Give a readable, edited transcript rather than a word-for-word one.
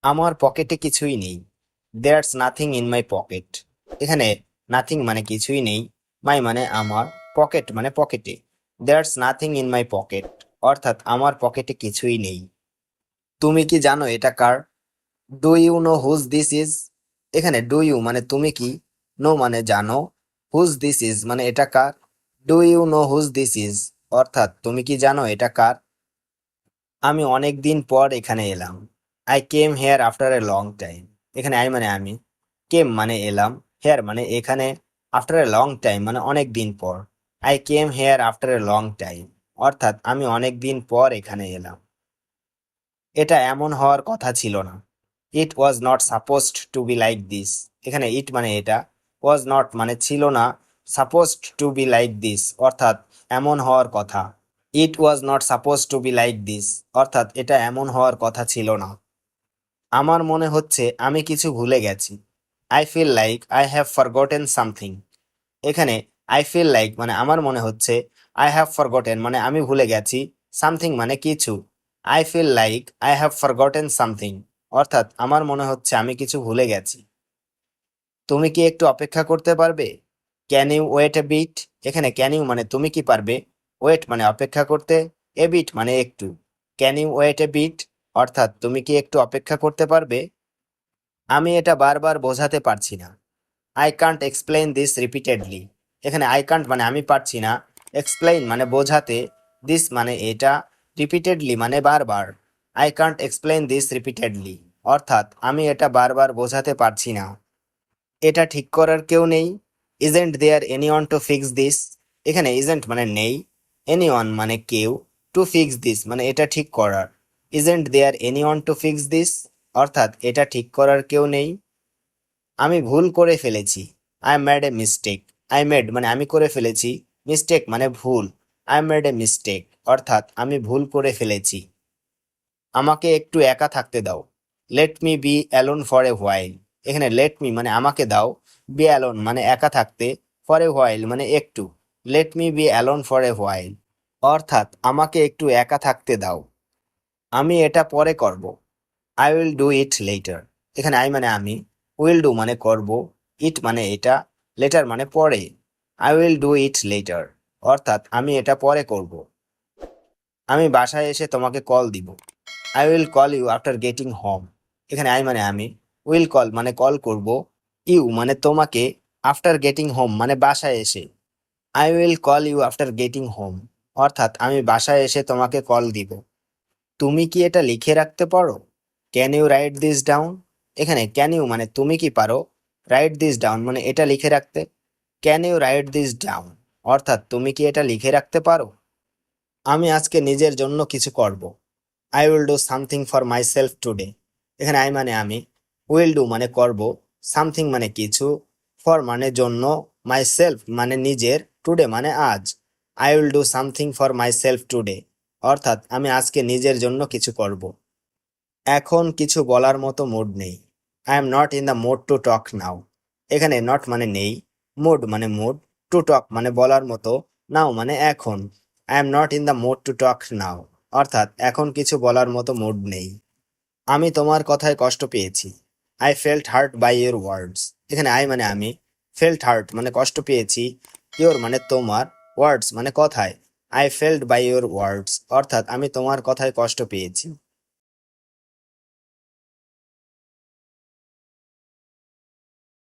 আমার পকেটে কিছুই নেই। There's nothing in my pocket. এখানে নাথিং মানে কিছুই নেই, মাই মানে আমার, পকেট মানে পকেটে। There's nothing in my pocket অর্থাৎ আমার পকেটে কিছুই নেই। তুমি কি জানো এটা কার? Do you know whose this is? এখানে ডু ইউ মানে তুমি কি, নো মানে জানো, হুজ দিস ইজ মানে এটা কার। Do you know whose this is অর্থাৎ তুমি কি জানো এটা কার? আমি অনেক দিন পর এখানে এলাম। I came here after a long time. এখানে আই মানে আমি, কেম মানে এলাম, হেয়ার মানে এখানে, আফটার এ লং টাইম মানে অনেক দিন পর। I came here after a long time অর্থাৎ আমি অনেক দিন পর এখানে এলাম। এটা এমন হওয়ার কথা ছিল না। It was not supposed to be like this. এখানে ইট মানে এটা, ওয়াজ নট মানে ছিল না, supposed to be like this অর্থাৎ এমন হওয়ার কথা। It was not suppose to be like this অর্থাৎ এটা এমন হওয়ার কথা ছিল না। আমার মনে হচ্ছে আমি কিছু ভুলে গেছি। I feel like I have forgotten something. এখানে আই ফিল লাইক মানে আমার মনে হচ্ছে, আই হ্যাভ ফরগটেন মানে আমি ভুলে গেছি, সামথিং মানে কিছু। I feel like I have forgotten something অর্থাৎ আমার মনে হচ্ছে আমি কিছু ভুলে গেছি। তুমি কি একটু অপেক্ষা করতে পারবে? Can you wait a bit? এখানে ক্যান ইউ মানে তুমি কি পারবে, ওয়েট মানে অপেক্ষা করতে, এ বিট মানে একটু। Can you wait a bit অর্থাৎ তুমি কি একটু অপেক্ষা করতে পারবে? আমি এটা বারবার বোঝাতে পারছি না। I can't explain this repeatedly. এখানে আই কান্ট মানে আমি পারছি না, এক্সপ্লেইন মানে বোঝাতে, দিস মানে এটা, রিপিটেডলি মানে বারবার। I can't explain this repeatedly অর্থাৎ আমি এটা বারবার বোঝাতে পারছি না। এটা ঠিক করার কেউ নেই। Isn't there anyone to fix this? এখানে ইজেন্ট মানে নেই, এনিওয়ান মানে কেউ, টু ফিক্স দিস মানে এটা ঠিক করার। Isn't there anyone to fix this অর্থাৎ এটা ঠিক করার কেউ নেই। আমি ভুল করে ফেলেছি। I made a mistake. I made মানে আমি করে ফেলেছি, মিস্টেক মানে ভুল। আই মেড এ মিস্টেক অর্থাৎ আমি ভুল করে ফেলেছি। আমাকে একটু একা থাকতে দাও। Let me be alone for a while. এখানে লেট মি মানে আমাকে দাও, বি অ্যালোন মানে একা থাকতে, ফর এ হোয়াইল মানে একটু। Let me be alone for a while অর্থাৎ আমাকে একটু একা থাকতে দাও। আমি এটা পরে করব। I will do it later. এখানে আই মানে আমি, উইল ডু মানে করব, ইট মানে এটা, লেটার মানে পরে। I will do it later অর্থাৎ আমি এটা পরে করব। আমি বাসায় এসে তোমাকে কল দিব। I will call you after getting home. এখানে আই মানে আমি, উইল কল মানে কল করব, ইউ মানে তোমাকে, আফটার গেটিং হোম মানে বাসায় এসে। I will call you after getting home অর্থাৎ আমি বাসায় এসে তোমাকে কল দিব। তুমি কি এটা লিখে রাখতে পারো? Can you write this down? এখানে ক্যান ইউ মানে তুমি কি পারো, রাইট দিস ডাউন মানে এটা লিখে রাখতে। Can you write this down অর্থাৎ তুমি কি এটা লিখে রাখতে পারো? আমি আজকে নিজের জন্য কিছু করব। I will do something for my self today. এখানে আই মানে আমি, উইল ডু মানে করব, সামথিং মানে কিছু, ফর মানে জন্য, মাই সেলফ মানে নিজের, টুডে মানে আজ। I will do something for my self today অর্থাৎ আমি আজকে নিজের জন্য কিছু করব। এখন কিছু বলার মতো মুড নেই। I am not in the mood to talk now. এখানে নট মানে নেই, মুড মানে মুড, টু টক মানে বলার মতো, নাও মানে এখন। I am not in the mood to talk now অর্থাৎ এখন কিছু বলার মতো মুড নেই। আমি তোমার কথায় কষ্ট পেয়েছি। I felt hurt by your words. এখানে আই মানে আমি, ফেল্ট হার্ট মানে কষ্ট পেয়েছি, ইউর মানে তোমার, ওয়ার্ডস মানে কথায়। I felt by your words অর্থাৎ আমি তোমার কথায় কষ্ট পেয়েছি।